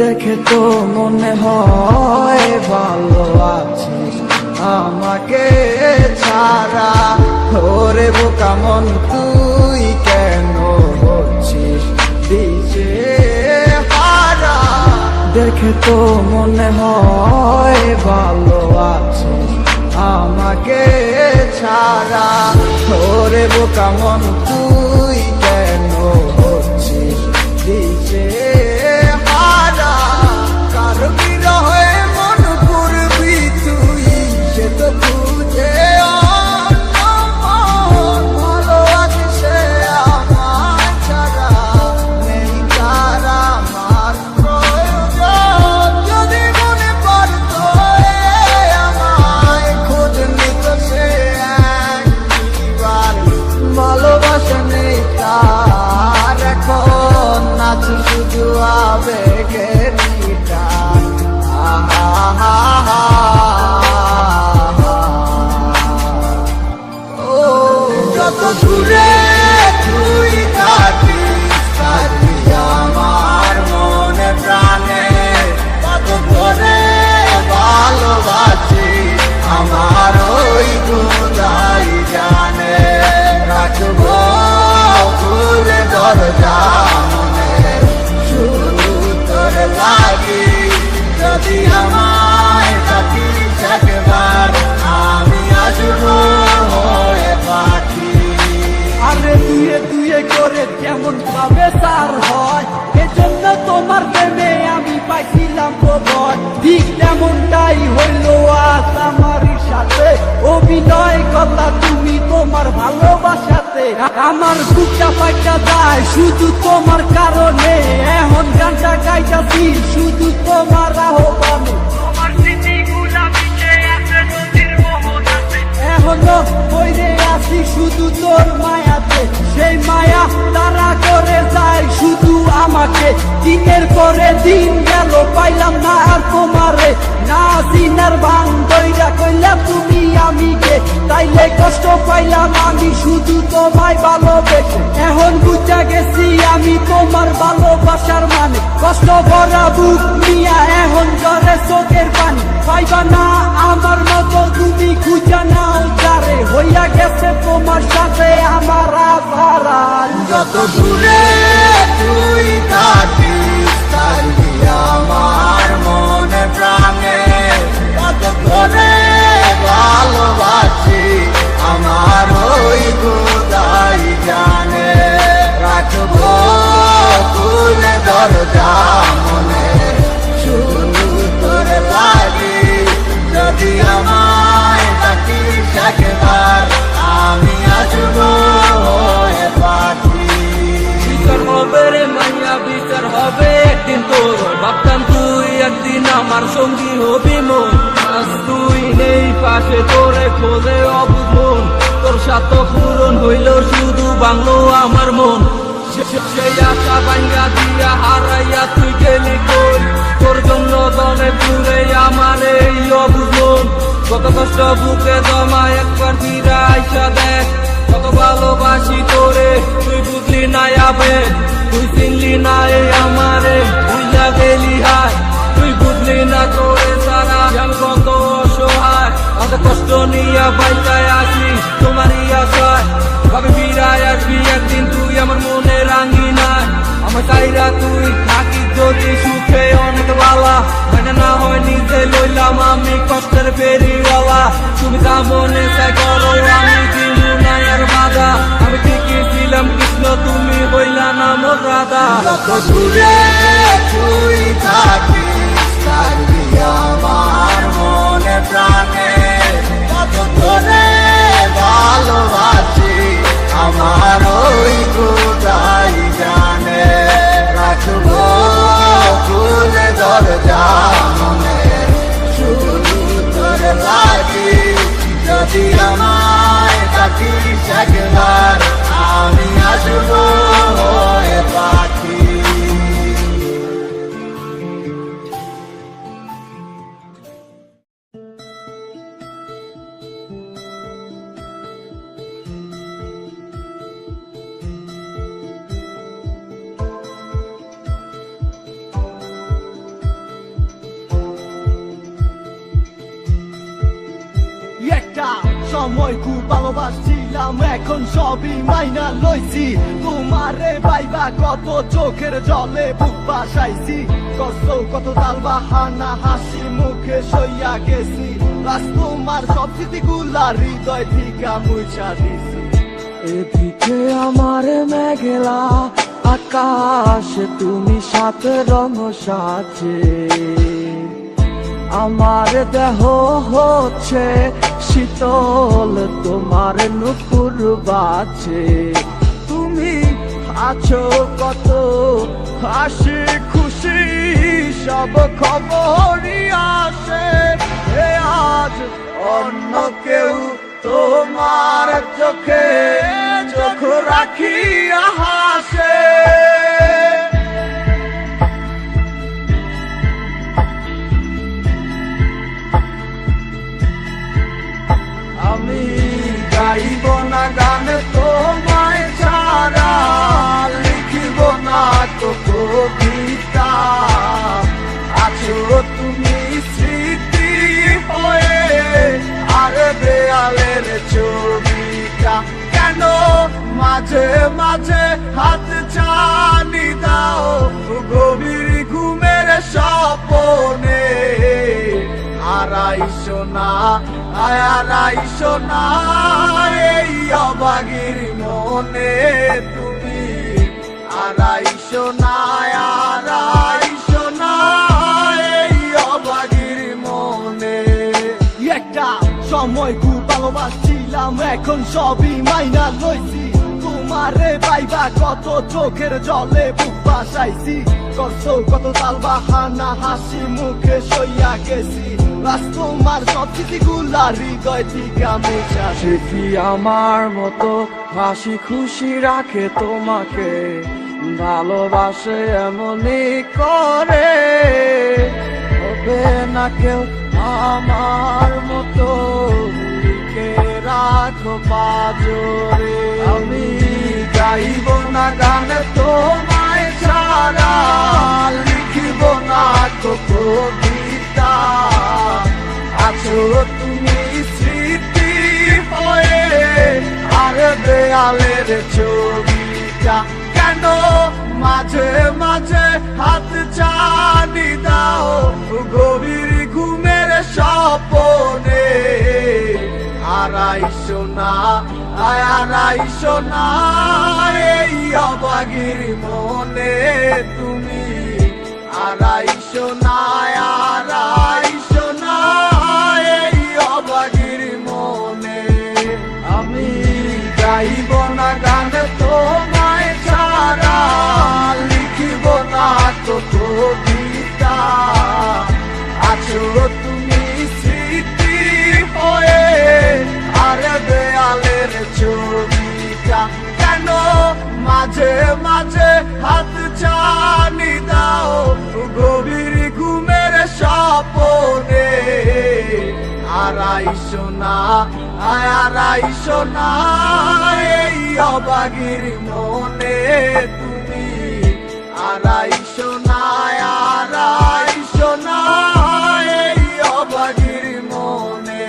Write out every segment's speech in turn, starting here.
দেখে তো মনে হয় ভালো আছিস আমাকে ছাড়া। ওরে বোকা মন তুই কেন হচ্ছিস দিশে হারা। দেখে তো মনে হয় ভালো আছিস আমাকে ছাড়া। ওরে বোকা মন তুই কেন হচ্ছিস দিশে হারা। কার বিরহে মন করবি তুই সে তো বুঝে ভালো আছে সে আমার ছাড়া। নেই তার আমার প্রয়োজন। যদি মনে পড়তো আমায় খোঁজ নিত সে একবার। ভালোবাসা নেই তার এখন আছে শুধু আবেগের গিটার। ও যত দূরে তুই থাকিস থাকবি আমার মনে প্রাণে। কত করে ভালোবাসি আমার ওই খোদাই জানে। রাখবো খুলে দরজা মনে শুধু তোর লাগি। যদি আমায় থাকিস একবার আমি আসবো হয়ে পাখি। আরে দুয়ে দুয়ে করে কেমন ভাবে সার হয়, এজন্য তোমার প্রেমে আমি পাইছিলাম প্রবল। ঠিক তেমনটাই হইল আজ আমার সাথে। অভিনয় করলা তুমি তোমার ভালোবাসাতে। আমার বুকটা পাইটা যায় শুধু তোমার কারণে। এখন গানটা গাইতাছি শুধু তোমার আহ্বানে। এখনো বইরে আছি শুধু তোর মায়াতে। সেই মায়া তারা করে যায় শুধু আমাকে। দিনের পরে দিন গেল পাইলাম না আর তোমারে। না সিনার ভাঙ দইরা কইলা তুমি আমিকে। তাইলে কষ্ট পাইলাম আমি শুধু তোমায় ভালোবেসে। এখন বুঝা গেছি আমি তোমার ভালোবাসার মানে। কষ্ট ভরা বুক নিয়া এখন জ্বরে চোখের পানি। পাইবা না আমার মতো তুমি খুঁজা নাও যারে। হইয়া গেছে তোমার সাথে আমার আধার। যত দূরে তুই থাকিস থাকবি আমার মনে প্রাণে। কত করে ভালোবাসি আমার ওই খোদাই জানে। রাখবো খুলে দরজা মনে শুধু তোর লাগি। যদি আমায় থাকিস একবার আমি আসবো হয়ে পাখি। বিচার হবে রে মাইয়া বিচার হবে একদিন তোর। ভাবতাম তুই একদিন আমার সঙ্গী হবি মন। আজ তুই নেই পাশে তোরে খোঁজে অবুঝ মন। তোর সাথে পূরণ হইল শুধু বাংলো আমার মন। সেই আশা ভাঙ্গা দিয়া হারাইয়া তুই গেলি কই। তোর জন্য দলে পুরে আমার এই অবুঝ মন। কত কষ্ট বুকে জমা একবার ফিরে আইসা দেখ। কত ভালোবাসি তোরে তুই বুঝলি না আবে। তুই চিনলি না এই আমারে বুঝা গেলি হায়। তুই বুঝলি না তোরে সারা আমি কত অসহায়। কত কষ্ট নিয়া বাইকায় আসি তোমারই আশায়। ভাবে ফিরায় আসবি একদিন তুই আমার মনে রাঙি নাই। আমার চাইরা তুই থাকিস যদি সুখে অনেক বালা। মানে না হয় নিজে লইলাম আমি কষ্টের ফেরিওয়ালা। তুমি তা মনে চাই করো আমি দিনু নাই আর বাধা। আমি ঠিকই ছিলাম কৃষ্ণ তুমি হইলা না মোর রাধা। যত দূরে তুই থাকিস থাকবি আমার মনে প্রাণে। কত করে ভালোবাসি আমার ওই খোদাই জানে। রাখবো খুলে দরজা মনে শুধু তোর লাগি। যদি আমায় থাকিস একবার আমি আসবো হয়ে পাখি। সময় খুব ভালোবাসছিলাম, এখন সবই মাইনা লইছি। তোমারে পাইবা কত চোখের জলে বুক বাসাইছি, কষ্ট কত তাল বাহানা হাসি মুখে সইয়া গেছি। আজ তোমার সব স্মৃতিগুলা হৃদয় থেকে মুছা দিছি। এদিকে আমার মেঘলা আকাশ, তুমি সাথে রঙ সাজে, আমার দেহ হচ্ছে শীতল, তোমার নুপুর বাজে। তুমি আছো কত হাসি খুশি, সব খবরই আসে। আজ অন্য কেউ তোমার চোখে চোখ রাখিয়া হাসে। আমি গাইব না গান তোমায় ছাড়া, লিখিব না তো কবিতা। আছো তুমি স্মৃতি হয়ে, আর দেয়ালের ছবিটা কেন মাঝে মাঝে হাত ছানি দাও, গভীর ঘুমের স্বপনে। আড়াইশো না আড়াইশো না এই অবাগির মনে তুমি, আড়াইশো না আড়াইশো না এই অবাগির মনে। একটা সময় খুব ভালোবাসছিলাম, এখন সবই মাইনা লইছি। তোমারে পাইবা কত চোখের জলে বুক বাসাইছি, কষ্ট কত তাল বাহানা হাসি মুখে সইয়া গেছি। আজ তোমার সব স্মৃতিগুলা হৃদয় থেকে মুছা। সে কি আমার মতো হাসি খুশি রাখে তোমাকে, ভালোবাসে এমনই করে। হবে না কেউ আমার মতো, লিখে রাখো পাজরে। আমি গাইব না গান তোমায় ছাড়া, লিখিব না তো কবিতা। আছো তুমি স্মৃতি হয়ে, আর দেয়ালের ছবিটা কেন মাঝে মাঝে হাত ছানি দাও, গভীর ঘুমের স্বপনে। আড়াইশো না আড়াইশো না এই অবাগির মনে তুমি, আড়াইশো না আড়াইশো না এই অবাগির মনে। আমি গাইব না গান তোমায় ছাড়া, লিখিব না তো কবিতা। আছো তুমি স্মৃতি হয়ে, আর দেয়ালের ছবিটা কেন মাঝে মাঝে হাত ছানি দাও, গভীর ঘুমের স্বপনে। আড়াইশো না আড়াইশো না এই অবাগির মনে তুমি, আড়াইশো না আড়াইশো না এই অবাগির মনে।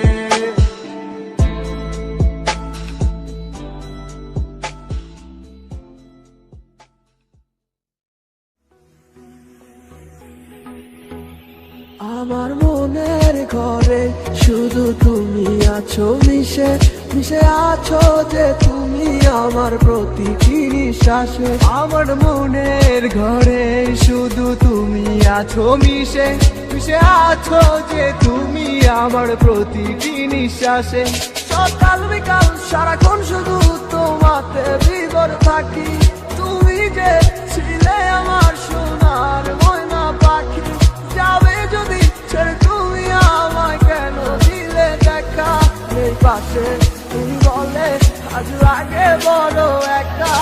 আমার মনের ঘরে শুধু তুমি আছো মিশে, মিশে আছো যে তুমি আমার প্রতিটি নিঃশ্বাসে। আমার মনের ঘরে শুধু তুমি আছো মিশে, মিশে আছো যে তুমি আমার প্রতিটি নিঃশ্বাসে। সকাল বিকাল সারাক্ষণ শুধু তোমাতে বিভোর থাকি, তুমি যে ছিলে আমার সোনার ময়না পাখি। যাবে যদি ছেড়ে তুমি আমায়, কেন দিলে দেখা নেই পাশে। তুমি বলে আজ লাগে বড় একা,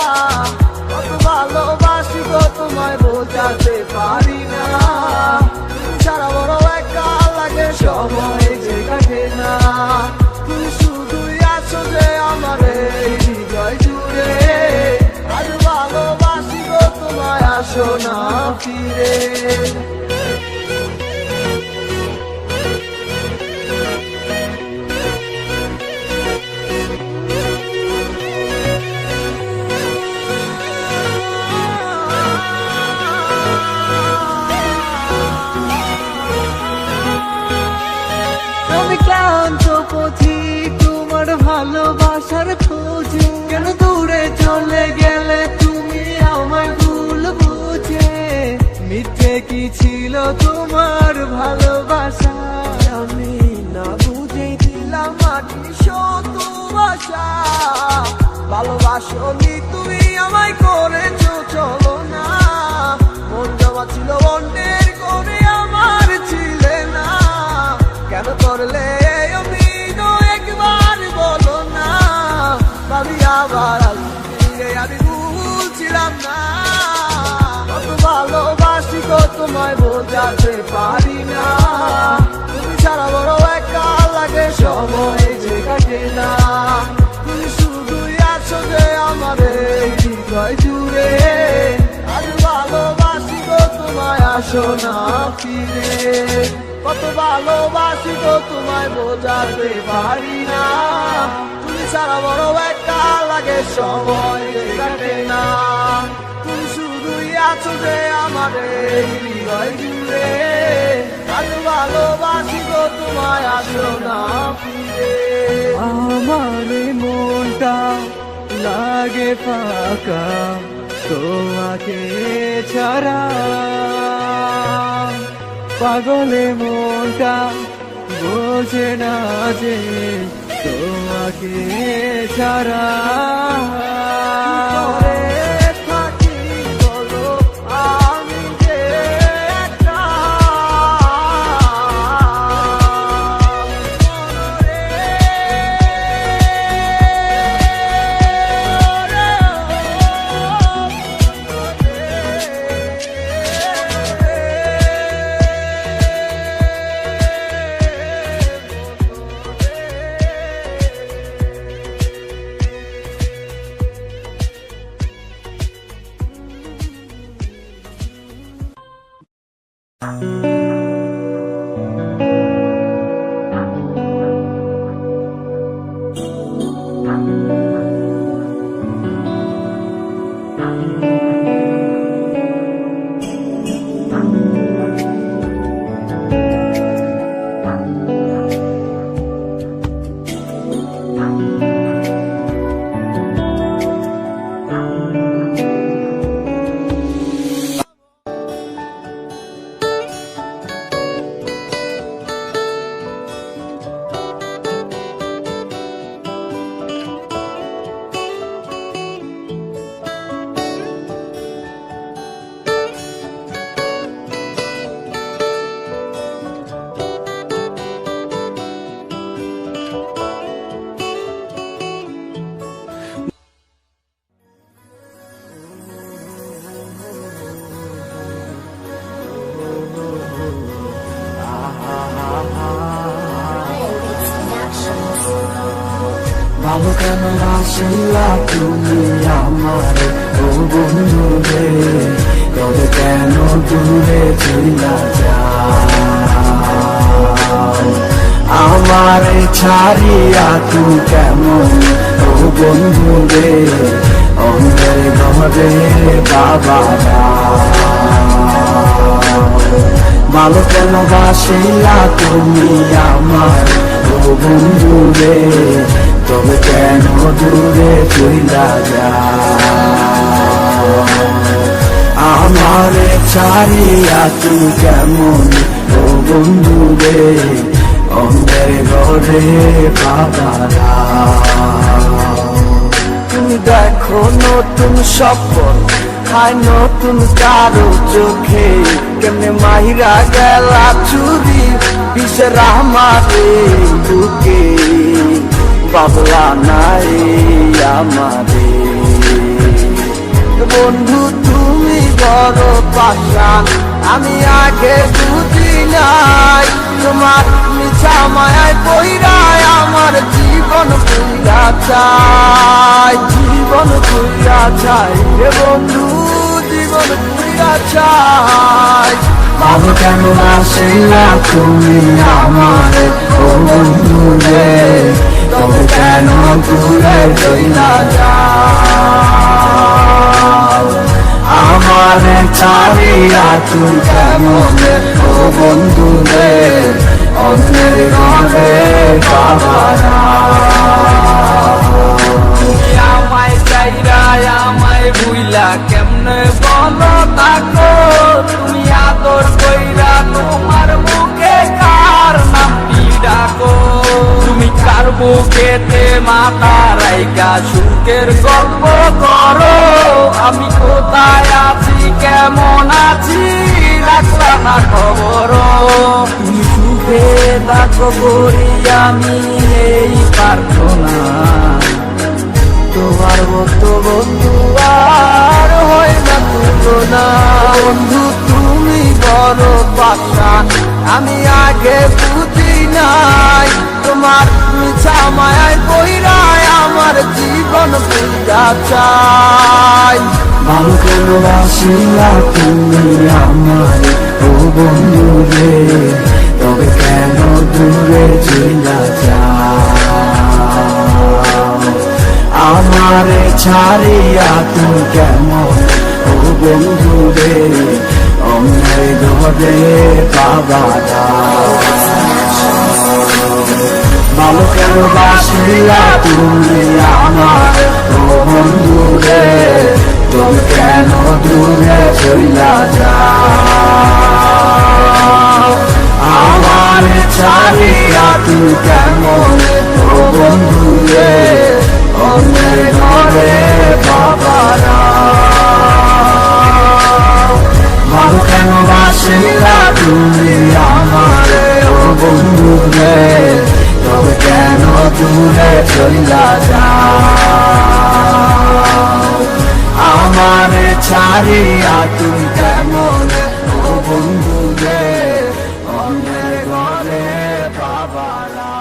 কত ভালোবাসি গো তোমায় বোঝাতে পারি না। তুমি ছাড়া বড় একা লাগে, সময় যে কাটে না। তুমি শুধুই আছো যে আমার এই হৃদয় জুড়ে, আজ ভালোবাসি গো তোমায়, আসো না ফিরে। ভালোবাসনি তুমি আমায় করেছো চলো না, মন জমা ছিল অন্যের করে আমার ছিলে না, কেন করলে এই অভিনয় একবার বলো না, ভাবি আবার ফিরে আমি ভুলছিলাম না, কত ভালোবাসি গো তোমায় বোঝাতে পারি না, তুমি ছাড়া বড় একা লাগে সময় যে কাটে না, তুমি শুধুই আছো যে আমার এই হৃদয় জুড়ে, আজ ভালোবাসি গো তোমায় আসো না ফিরে, কত ভালোবাসি গো তোমায় বোঝাতে পারি না, তুমি ছাড়া বড় একা লাগে সময় যে কাটে না, তুমি শুধুই আছো যে আমার এই হৃদয় জুড়ে, আজ ভালোবাসি গো তোমায় আসো না ফিরে। আমার মনটা লাগে ফাঁকা তোমাকে ছাড়া, পাগলে মনটা বোঝে না যে তোমাকে ছাড়া, থাকি বলো আমি যে একা, ভালো কেন বাসিলা তুমি আমার ও বন্ধু রে, তবে কেন দূরে চইলা যাও, আমার ছাড়িয়া তুই কেমন ও বন্ধু রে, অন্ধের ঘরে বাবা ভালো কেন বাসিলা তুমি আমার ও বন্ধু রে, তবে কেন দূরে চইলা যাও, আমার ছাড়িয়া তুই কেমন ও বন্ধু রে, অন্ধের ঘরে বাবারা। তুমি দেখো নতুন স্বপ্ন হায় নতুন কারো চোখে, কেমনে মাহিরা গেলা চুরি বিষের আমারে বুকে, বাবলা নাই আমারে বন্ধু তুমি বড় পাশা, আমি আগে বুঝি নাই, তোমার মিছা মায়ায় পইরায় আমার জীবন পুইরা চাই, জীবন পুইরা চাই রে বন্ধু, জীবন পুইরা চাই, ভালো কেন আসিলা তুমি আমার ও বন্ধু রে, তবে কেন দূরে চইলা যাও, আমার ছাড়িয়া তুই কেমন ও বন্ধু রে, অন্যের ঘরে বাবারা। আমায় চাইরা আমায় ভুইলা কেমনে বলো থাকো, তুমি আদর কইরা তোমার মুখে কার নামটি ডাকো, তুমি কার বুকেতে মাথা রাইকা সুখের গল্প করো। আমি কোথায় আছি কেমন আছি রাখলা না খবর। তুমি সুখে থাকো করি আমি এই প্রার্থনা। তোমার মতো বন্ধু আর হয় না তুলনা। বন্ধু তুমি বড় পাশা আমি আগে বুঝি নাই। তোমার মিছা মায়ায় বইরায় আমার জীবন বুঝা চাই। ভালো কেন বাসিলা তুমি আমার ও বন্ধু রে, তবে কেন দূরে চলে যাও? আমারে ছাড়িয়া তুমি কেমন ও বন্ধু রে, অন্যের ঘরে বাবা দাও। ভালো কেন বাসিলা তুমি আমার ও বন্ধু রে, তুমি কেন দূরে চলে যাও? আমার ছাড়িয়া তুমি কেমন ও বন্ধু রে, অন্যের ঘরে বাবা দাও। ভালো কেন বাসিলা তুমি আমার ও বন্ধু রে, তবে কেন দূরে চলে যাও? আমার ছাড়িয়া তুমি কেমন ও বন্ধু রে, অন্যের ঘরে বাবা দাও।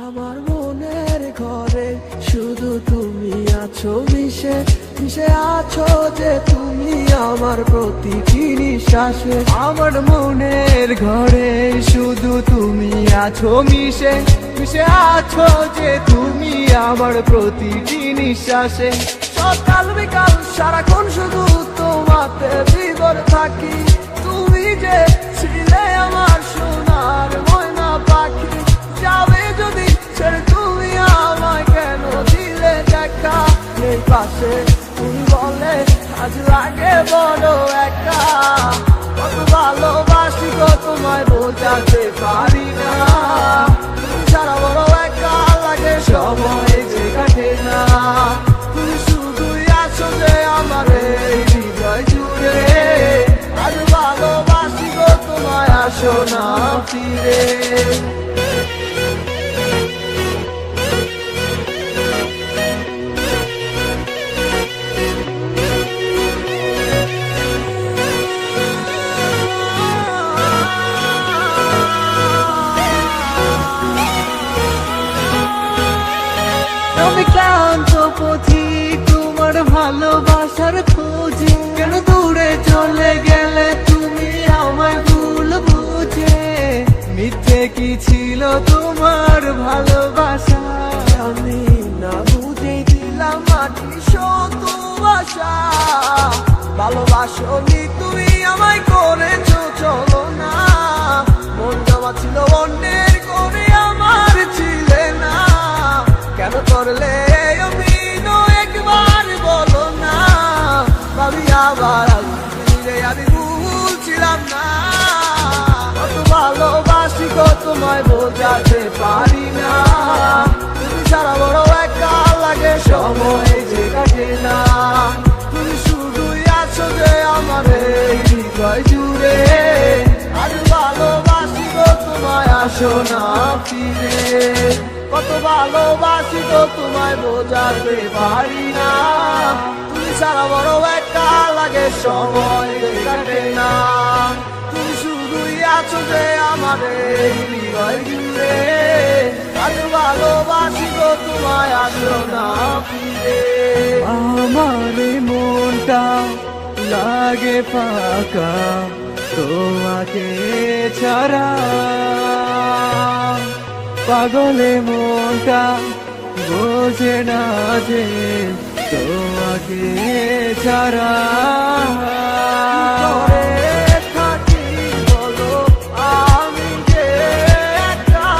আমার মনের ঘরে শুধু তুমি আছো মিশে মিশে আছো যে তুমি আমার প্রতিটি নিঃশ্বাসে। আমার মনের ঘরে শুধু তুমি আছো মিশে মিশে আছো যে তুমি আমার প্রতিটি নিঃশ্বাসে। সকাল বিকাল সারাক্ষণ শুধু তোমাতে বিভোর থাকি। তুমি যে ছিলে আমার সোনার ময়না পাখি, যাবে যদি ছেড়ে তুমি আমায় কেন দিলে দেখা? এই পাশে তুমি বলে আজ লাগে বড় একা। কত ভালোবাসি গো তোমায় বোঝাতে পারি না। তুমি ছাড়া বড় একা লাগে সময় যে কাটে না। তুমি শুধুই আছো যে আমার এই হৃদয় জুড়ে। আজ ভালোবাসি গো তোমায় আসো না ফিরে। আমি ক্লান্ত পথিক তোমার ভালোবাসার খোঁজে। কেন দূরে চলে গেলে তুমি আমায় ভুল বুঝে? মিথ্যে কি ছিল তোমার ভালোবাসা? আমি না বুঝে দিলাম মাটি শত বাসা। ভালোবাসনি তুমি আমায় করেছো চলো না। মন জমা ছিল অন্যের করে আমার ছিলে না। কেন করলে অভিনয় একবার বলো না? ভাবি আবার ফিরে আমি ভুলছিলাম না। কত ভালোবাসি গো তোমায় বোঝাতে পারি না। তুমি ছাড়া বড় একা লাগে সময় যে কাটে না। তুমি শুধুই আছো যে আমার এই হৃদয় জুড়ে। আজ ভালোবাসি গো তোমায় আসো না ফিরে। কত ভালোবাসি তো তোমায় বোঝাতে পারি না। তুমি ছাড়া বড় একা লাগে সময় কাটে না। তুমি শুধুই আছো যে আমার এই হৃদয় জুড়ে। আজ ভালোবাসি তো তোমায় আসো না ফিরে। আমার মনটা লাগে ফাঁকা তোমাকে ছাড়া। পাগলে মনটা বোঝে না যে তোমাকে ছাড়া। থাকি বলো আমি যে একা।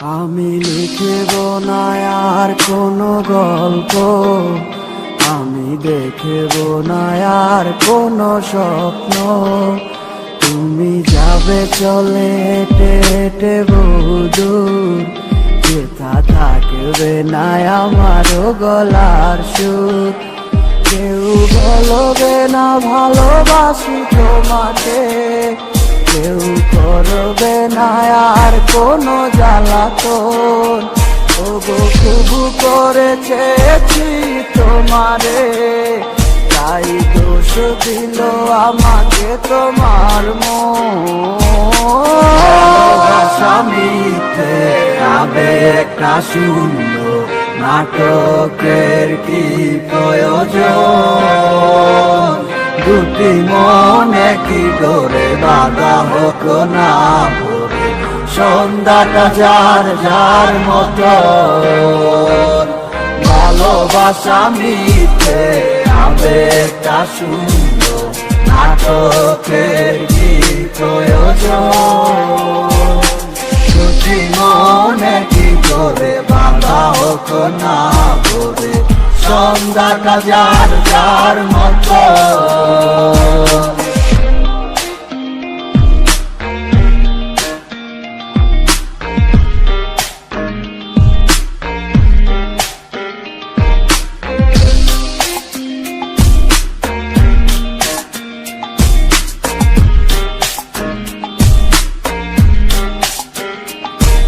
আমি লিখব না আর কোনো গল্প, আমি দেখব না আর কোনো স্বপ্ন। তুমি যাবে চলে হেঁটে হেঁটে বহুদূর, যেথা থাকবে না আমার গলার সুর। কেউ বলবে না ভালোবাসি তোমাকে, কেউ করবে না আর কোনো জ্বালাতন। ওগো খুব করে চেয়েছি তোমারে, তাই দোষ দিল আমাকে তোমার ভালোবাসা মিথ্যে আবেগটা শূন্য, নাটকের কি প্রয়োজন? দুটি মনে কি করে বাধা হোক না ভরে, সন্ধ্যাটা যার যার মতো। ভালোবাসা মিথ্যে আবেগটা শূন্য, নাটকের কি প্রয়োজন? দুটি মনে কি করে বাধা হোক না ভরে, সন্ধ্যাটা যার যার মতো।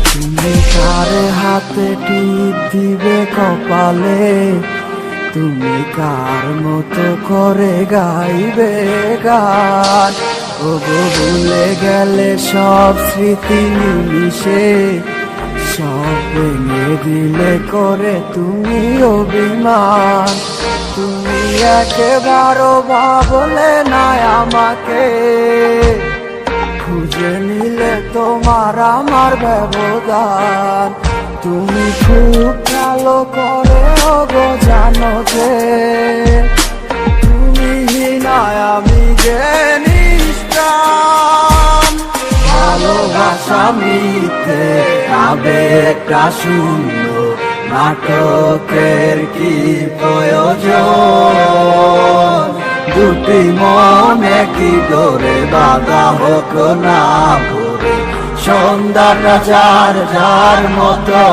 তুমি কার হাতে টিপ দিবে কপালে, তুমি কার মতো করে গাইবে গান। ওগো ভুলে গেলে সব স্মৃতি নিমিশে, সব ভেঙে দিলে করে তুমি অভিমান। তুমি একেবারও ভাবলে না আমাকে, খুঁজে নিলে তোমার আমার ব্যবধান। তুমি খুব ভালো করে ওগো জানো যে তুমি হিনায় আমি যে নিষ্প্রাণ। ভালোবাসা মিথ্যে আবেগটা শূন্য, নাটকের কি প্রয়োজন? দুটি মনে কি করে বাধা হোক না ভরে, সন্ধ্যাটা যার যার মতো।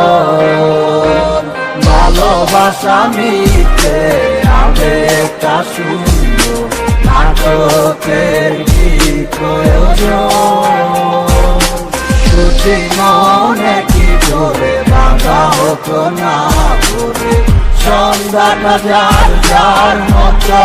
ভালোবাসা মিথ্যে আবেগটা শূন্য, নাটকের কি প্রয়োজন? দুটি মনে কি করে বাধা হোক না ভরে, সন্ধ্যাটা যার যার মতো।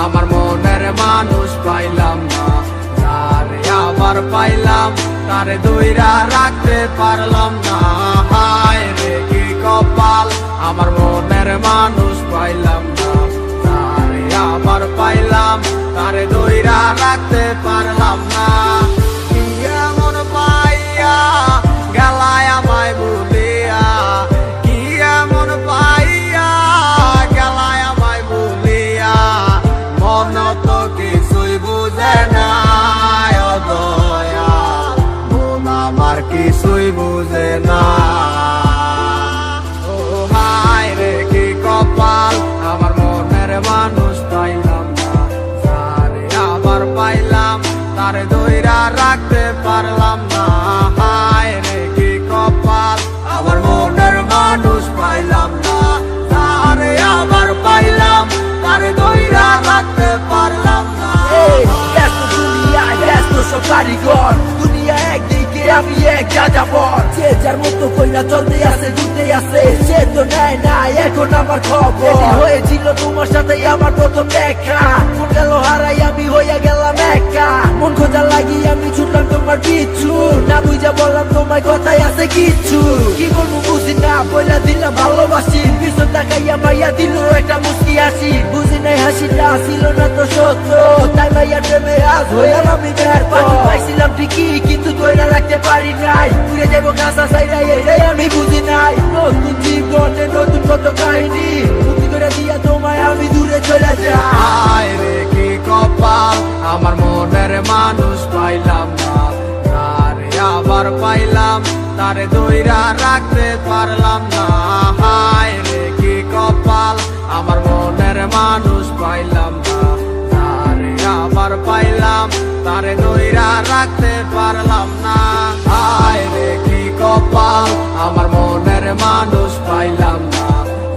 আমার মনের মানুষ পাইলাম না, যারে আবার পাইলাম তারে দইরা রাখতে পারলাম না। হায় রে কি কপাল, আমার মনের মানুষ পাইলাম না, যারে আবার পাইলাম তারে দইরা রাখতে পারলাম না। কি এমন পাইয়া গেলায় আমায় ভুলিয়া, কি এমন পাইয়া গেলায় আমায় ভুলিয়া, মন তো কিছুই বুঝে না ও দয়াল, মন আমার কিছুই বুঝে না। ও হায় রে কি কপাল, আমার মনের মানুষ পাইলাম না, যারে আবার পাইলাম তারে দইরা রাখতে পারলাম না। হায় রে কি কপাল, আমার মনের মানুষ পাইলাম না, যারে আবার পাইলাম তারে দইরা রাখতে পারলাম না। কারিগর, দুনিয়া একদিকে আমি এক যাযাবর। যে যার মতো কইরা চলতে আছে ঘুরতে আছে, সে তো নেয় না এখন আমার খবর। হয়েছিল তোমার সাথে আমার প্রথম দেখা, মন গেল হারাই আমি হইয়া গেলাম একা। মন খোঁজা লাগি আমি ছুটলাম তোমার পিছু, না বুঝা বললাম তোমার কথাই আছে কিছু। কি বলবো বুঝি না, বইলা দিলাম ভালোবাসি, পিছন তাকাইয়া মাইয়া দিল একটা মুস্কি হাসি। বুঝি নাই হাসিটা ছিল না তো সত্য, তাই মাইয়া প্রেমে আজ হইলাম আমি ব্যর্থ। পাইছিলাম ঠিকই কিন্তু ধরে রাখতে পারি নাই, ঘুরে যাবো কাঁচা সাইডাই এটাই আমি বুঝি নাই। নতুন জীবনে নতুন কত কাহিনী, মুক্তি করে দিয়া তোমায় আমি দূরে চলে যাই। হায় রে কি কপাল, আমার মনের মানুষ পাইলাম না, তারে আবার পাইলাম, তারে দইরা রাখতে পারলাম না। হায় রে কি কপাল, আমার মনের মানুষ পাইলাম না, তারে আবার পাইলাম, তারে দইরা রাখতে পারলাম না। হায় রে কি কপাল, আমার মনের মানুষ পাইলাম না,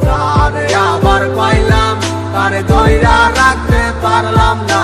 তারে আবার পাইলাম, তারে দইরা রাখতে পারলাম না।